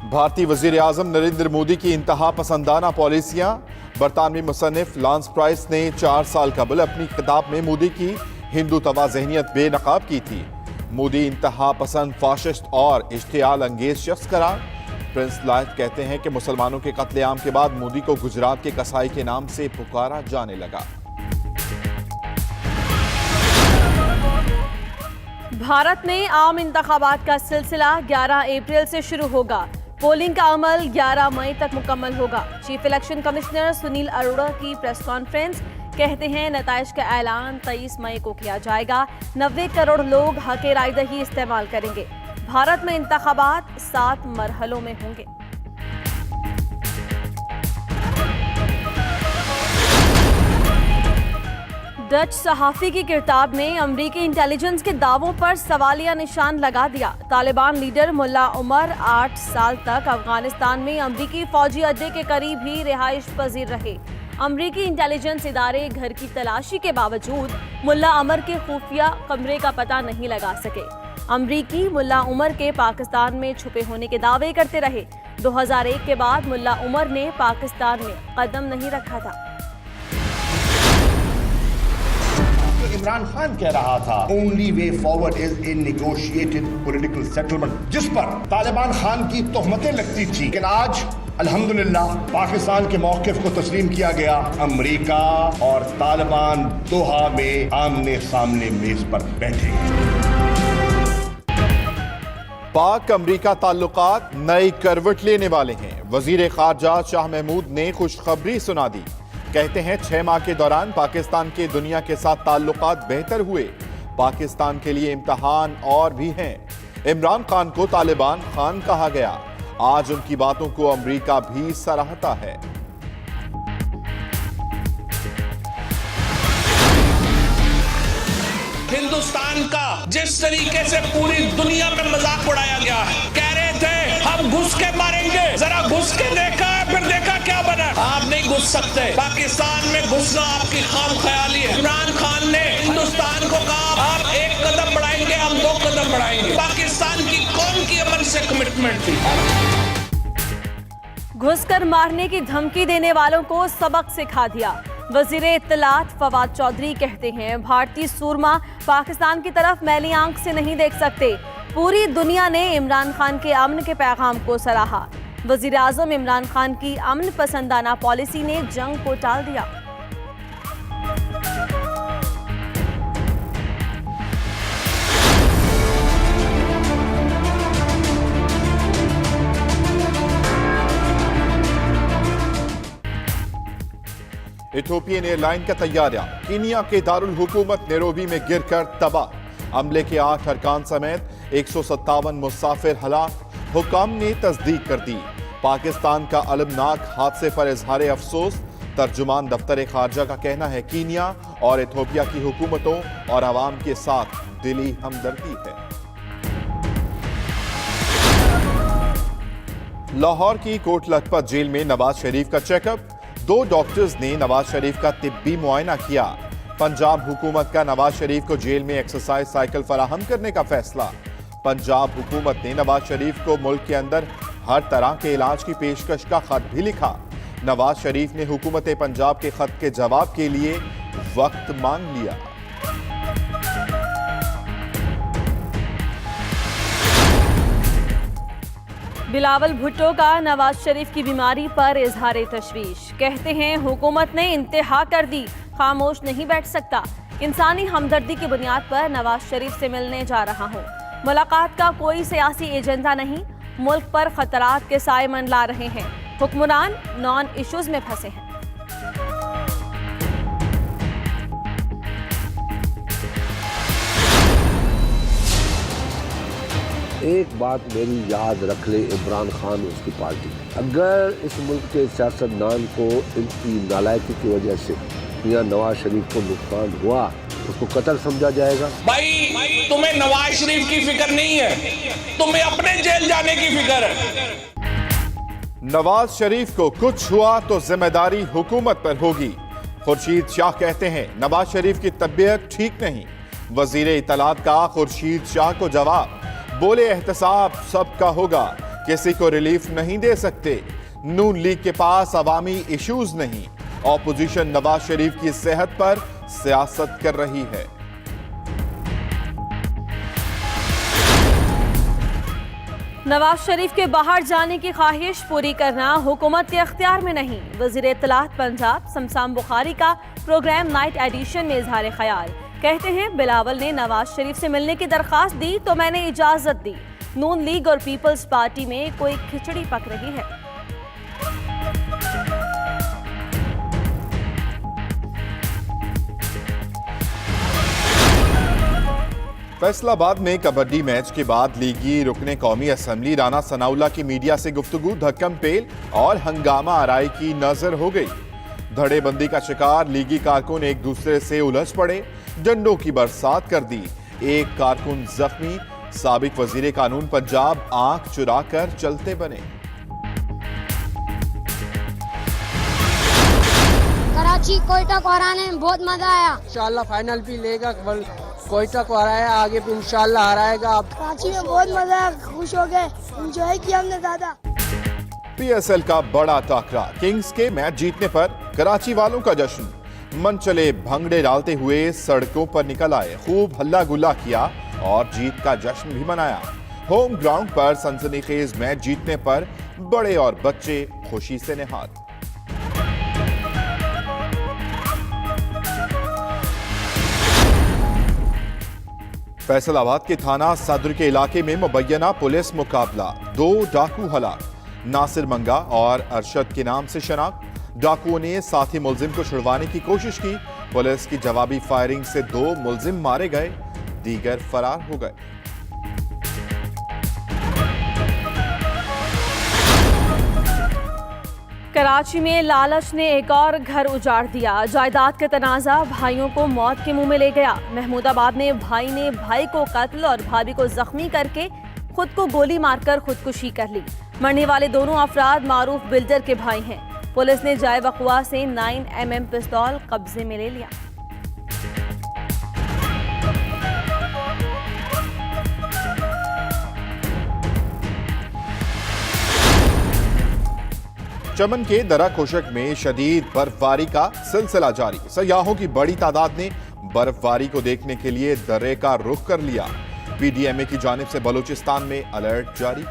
भारतीय वजीर आजम नरेंद्र मोदी की इंतहा पसंदाना पॉलिसियां। बरतानवी मुसन्निफ लांस प्राइस ने 4 साल कबल अपनी किताब में मोदी की हिंदू तवा ज़हनियत बेनकाब की थी। मोदी इंतहा पसंद, फाशिस्ट और इश्तियाल अंगेज शख्स करार। प्रिंस लायत कहते हैं कि मुसलमानों के कत्लेआम के बाद मोदी को गुजरात के कसाई के नाम से पुकारा जाने लगा। भारत में आम इंतखाबात का सिलसिला 11 अप्रैल से शुरू होगा। पोलिंग का अमल 11 मई तक मुकम्मल होगा। Chief election commissioner Sunil Arora की प्रेस कॉन्फ्रेंस। कहते हैं नताइज का ऐलान 23 मई को किया जाएगा। 90 करोड़ लोग हक राय दही इस्तेमाल करेंगे। भारत में इंतखाबात 7 मरहलों में होंगे। डच सहाफी की किताब ने अमरीकी इंटेलिजेंस के दावों पर सवालिया निशान लगा दिया। तालिबान लीडर मुल्ला उमर 8 साल तक अफगानिस्तान में अमरीकी फौजी अड्डे के करीब ही रिहाइश पजीर रहे। अमरीकी इंटेलिजेंस इदारे घर की तलाशी के बावजूद मुल्ला उमर के खुफिया कमरे का पता नहीं लगा सके। अमरीकी मुल्ला उमर के पाकिस्तान में छुपे होने के दावे करते रहे। 2001 के बाद मुल्ला उमर ने पाकिस्तान में कदम नहीं रखा था। इमरान खान कह रहा था only way forward is in negotiated political settlement, जिस पर तालिबान खान की तोहमतें लगती थी। लेकिन आज अल्हम्दुलिल्लाह पाकिस्तान के मौक़िफ़ को तस्लीम किया गया। अमेरिका और तालिबान दोहा में आमने सामने मेज पर बैठे। पाक अमरीका ताल्लुकात नई करवट लेने वाले हैं। वजीर खारजा शाह महमूद ने खुशखबरी सुना दी। कहते हैं 6 माह के दौरान पाकिस्तान के दुनिया के साथ ताल्लुकात बेहतर हुए। पाकिस्तान के लिए इम्तहान और भी हैं। इमरान खान को तालिबान खान कहा गया। आज उनकी बातों को अमेरिका भी सराहता है। हिंदुस्तान का जिस तरीके से पूरी दुनिया में मजाक उड़ाया गया है, कह रहे थे हम घुस के मारेंगे, जरा घुस के देखा है, फिर देखा क्या बना। आप नहीं घुस सकते। पाकिस्तान में घुसना आपकी खाम ख्याली है। इमरान खान ने हिंदुस्तान को कहा आप 1 कदम बढ़ाएंगे, हम 2 कदम बढ़ाएंगे। पाकिस्तान की कौम की अमन से कमिटमेंट थी। घुसकर मारने की धमकी देने वालों को सबक सिखा दिया। वजीर इत्तलात फवाद चौधरी कहते हैं भारतीय सूरमा पाकिस्तान की तरफ मैली आंख से नहीं देख सकते। पूरी दुनिया ने इमरान खान के अमन के पैगाम को सराहा। वजीर आजम इमरान खान की अमन पसंदाना पॉलिसी ने जंग को टाल दिया। इथोपियन एयरलाइन का तैयारा कीनिया के दारुल हुकूमत नैरोबी में गिरकर तबाह। हमले के 8 अरकान समेत 157 मुसाफिर हलाक। हुकाम ने तस्दीक कर दी। पाकिस्तान का अलमनाक हादसे पर इजहार अफसोस। तर्जुमान दफ्तर खारजा का कहना है कीनिया और इथोपिया की हुकूमतों और आवाम के साथ दिली हमदर्दी है। लाहौर की कोट लखपत जेल में नवाज शरीफ का चेकअप। 2 डॉक्टर्स ने नवाज शरीफ का तिब्बी मुआयना किया। पंजाब हुकूमत का नवाज शरीफ को जेल में एक्सरसाइज साइकिल फराहम करने का फैसला। पंजाब हुकूमत ने नवाज शरीफ को मुल्क के अंदर हर तरह के इलाज की पेशकश का खत भी लिखा। नवाज शरीफ ने हुकूमत पंजाब के खत के जवाब के लिए वक्त मांग लिया। बिलावल भुट्टो का नवाज शरीफ की बीमारी पर इजहार तशवीश। कहते हैं हुकूमत ने इंतहा कर दी, खामोश नहीं बैठ सकता। इंसानी हमदर्दी की बुनियाद पर नवाज शरीफ से मिलने जा रहा हूँ। मुलाकात का कोई सियासी एजेंडा नहीं। मुल्क पर खतरात के साए मंडला रहे हैं। हुक्मरान नॉन इश्यूज में फंसे हैं। एक बात मेरी याद रख ले इमरान खान उसकी पार्टी, अगर इस मुल्क के सियासतदान को इनकी नालायकी की वजह से मियां नवाज शरीफ को नुकसान हुआ, उसको कत्ल समझा जाएगा। भाई तुम्हें नवाज शरीफ की फिक्र नहीं है, तुम्हें अपने जेल जाने की फिक्र है। नवाज शरीफ को कुछ हुआ तो जिम्मेदारी हुकूमत पर होगी। खुर्शीद शाह कहते हैं नवाज शरीफ की तबीयत ठीक नहीं। वजीर इत्तलात का खुर्शीद शाह को जवाब, बोले एहतसाब सबका होगा किसी को रिलीफ नहीं दे सकते। नून लीग के पास अवामी इश्यूज नहीं। ऑपोजिशन नवाज शरीफ की सेहत पर सियासत कर रही है। नवाज शरीफ के बाहर जाने की ख्वाहिश पूरी करना हुकूमत के अख्तियार में नहीं। वजीर इत्तलात पंजाब शमशान बुखारी का प्रोग्राम नाइट एडिशन में इजहार ख्याल। कहते हैं बिलावल ने नवाज शरीफ से मिलने की दरखास्त दी तो मैंने इजाजत दी। नून लीग और पीपल्स पार्टी में कोई खिचड़ी पक रही है। फैसलाबाद में कबड्डी मैच के बाद लीगी रुकने कौमी असम्बली राना सनाउल्ला की मीडिया से गुफ्तगू धक्कम पेल और हंगामा आराई की नजर हो गई। धड़ेबंदी का शिकार लीगी कारकुन एक दूसरे से उलझ पड़े, डंडों की बरसात कर दी। एक कारकुन जख्मी, साबिक वजीर कानून पंजाब आंख चुराकर चलते बने। कराची कोयटा को हराने में बहुत मजा आया। इंशाल्लाह फाइनल भी लेगा, कोयटा को हराया, आगे भी इंशाल्लाह हराएगा। कराची में बहुत मजा आया, खुश हो गए, एंजॉय किया हमने ज्यादा। पीएसएल का बड़ा टाकरा, किंग्स के मैच जीतने पर कराची वालों का जश्न। मन चले भंगड़े डालते हुए सड़कों पर निकल आए, खूब हल्ला गुल्ला किया और जीत का जश्न भी मनाया। होम ग्राउंड पर सनसनीखेज मैच जीतने पर बड़े और बच्चे खुशी से निहाल। फैसलाबाद के थाना सदर के इलाके में मुबैना पुलिस मुकाबला, 2 डाकू हलाक। नासिर मंगा और अरशद के नाम से शनाख्त। डाकुओं ने साथी मुलजिम को छुड़वाने की कोशिश की। पुलिस की जवाबी फायरिंग से 2 मुलजिम मारे गए, दीगर फरार हो गए। कराची में लालच ने एक और घर उजाड़ दिया। जायदाद का तनाजा भाइयों को मौत के मुंह में ले गया। महमूदाबाद में भाई ने भाई को कत्ल और भाभी को जख्मी करके खुद को गोली मारकर खुदकुशी कर ली। मरने वाले दोनों अफराद मारूफ बिल्डर के भाई हैं। पुलिस ने जाए वक़वा से 9mm पिस्तौल कब्जे में ले लिया। चमन के दरा कोशक में शदीद बर्फबारी का सिलसिला जारी। सयाहों की बड़ी तादाद ने बर्फबारी को देखने के लिए दर्रे का रुख कर लिया। पीडीएमए की जानिब से बलूचिस्तान में अलर्ट जारी।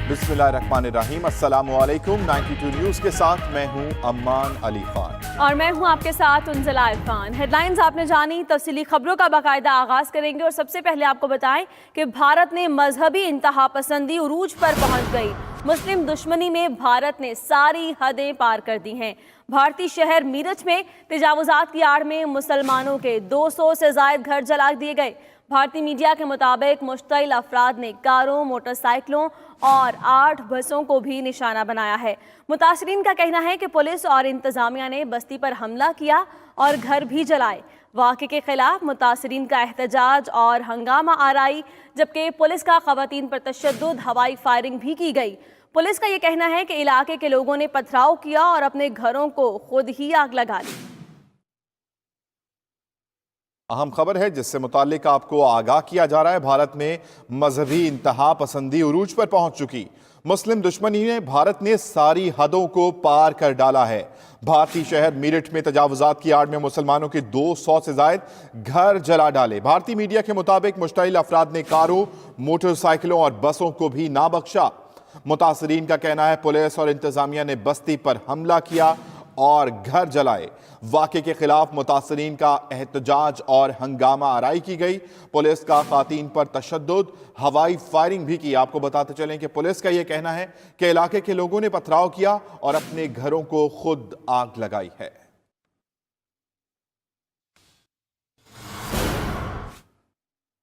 बिस्मिल्लाहिर्रहमानिर्रहीम, अस्सलामुअलैकुम। 92 न्यूज के साथ मैं हूं अम्मान अली खान और मैं हूं आपके साथ उन्जला इरफान। हेडलाइंस आपने जानी, तफसीली खबरों का बाकायदा आगाज करेंगे और सबसे पहले आपको बताएं कि भारत ने मजहबी इंतहा पसंदी उरूज पर पहुंच गई। मुस्लिम दुश्मनी में भारत ने सारी हदें पार कर दी हैं। भारतीय शहर मीरठ में तजावुजात की आड़ में मुसलमानों के 200 से जायद घर जला दिए गए। भारतीय मीडिया के मुताबिक मुश्तइल अफराद ने कारों, मोटरसाइकिलों और 8 बसों को भी निशाना बनाया है। मुतासरीन का कहना है कि पुलिस और इंतजामिया ने बस्ती पर हमला किया और घर भी जलाए। वाक़े के खिलाफ मुतासरीन का एहतजाज और हंगामा आराई, जबकि पुलिस का ख़वातीन पर तशद्दुद, हवाई फायरिंग भी की गई। पुलिस का ये कहना है कि इलाके के लोगों ने पथराव किया और अपने घरों को खुद ही आग लगा ली। अहम खबर है जिससे मुताल्लिक आपको आगाह किया जा रहा है। भारत में मजहबी इंतहा पसंदी उरूज पर पहुंच चुकी। मुस्लिम दुश्मनी ने भारत ने सारी हदों को पार कर डाला है। भारतीय शहर मीरठ में तजावुजात की आड़ में मुसलमानों के 200 से जायद घर जला डाले। भारतीय मीडिया के मुताबिक मुश्तइल अफराद ने कारों, मोटरसाइकिलों और बसों को भी ना बख्शा। मुतासरीन का कहना है पुलिस और इंतजामिया ने बस्ती पर हमला किया और घर जलाए। वाक़े के खिलाफ मुतासरीन का एहतजाज और हंगामा आराई की गई। पुलिस का ख़वातीन पर तशद्दुद, हवाई फायरिंग भी की। आपको बताते चलें कि पुलिस का यह कहना है कि इलाके के लोगों ने पथराव किया और अपने घरों को खुद आग लगाई है।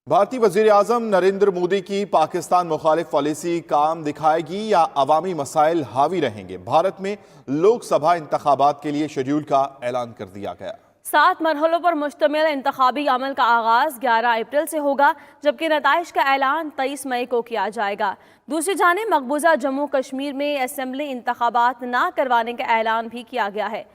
भारतीय वजीर आजम नरेंद्र मोदी की पाकिस्तान मुखालिफ पॉलिसी काम दिखाएगी या अवामी मसाइल हावी रहेंगे? भारत में लोकसभा इंतखाबात के लिए शेड्यूल का ऐलान कर दिया गया। 7 मरहलों पर मुश्तमिल इंतखाबी अमल का आगाज 11 अप्रैल से होगा, जबकि नताइज का ऐलान 23 मई को किया जाएगा। दूसरी जानिब मकबूजा जम्मू कश्मीर में असेंबली इंतखाबात ना करवाने का ऐलान भी किया गया है।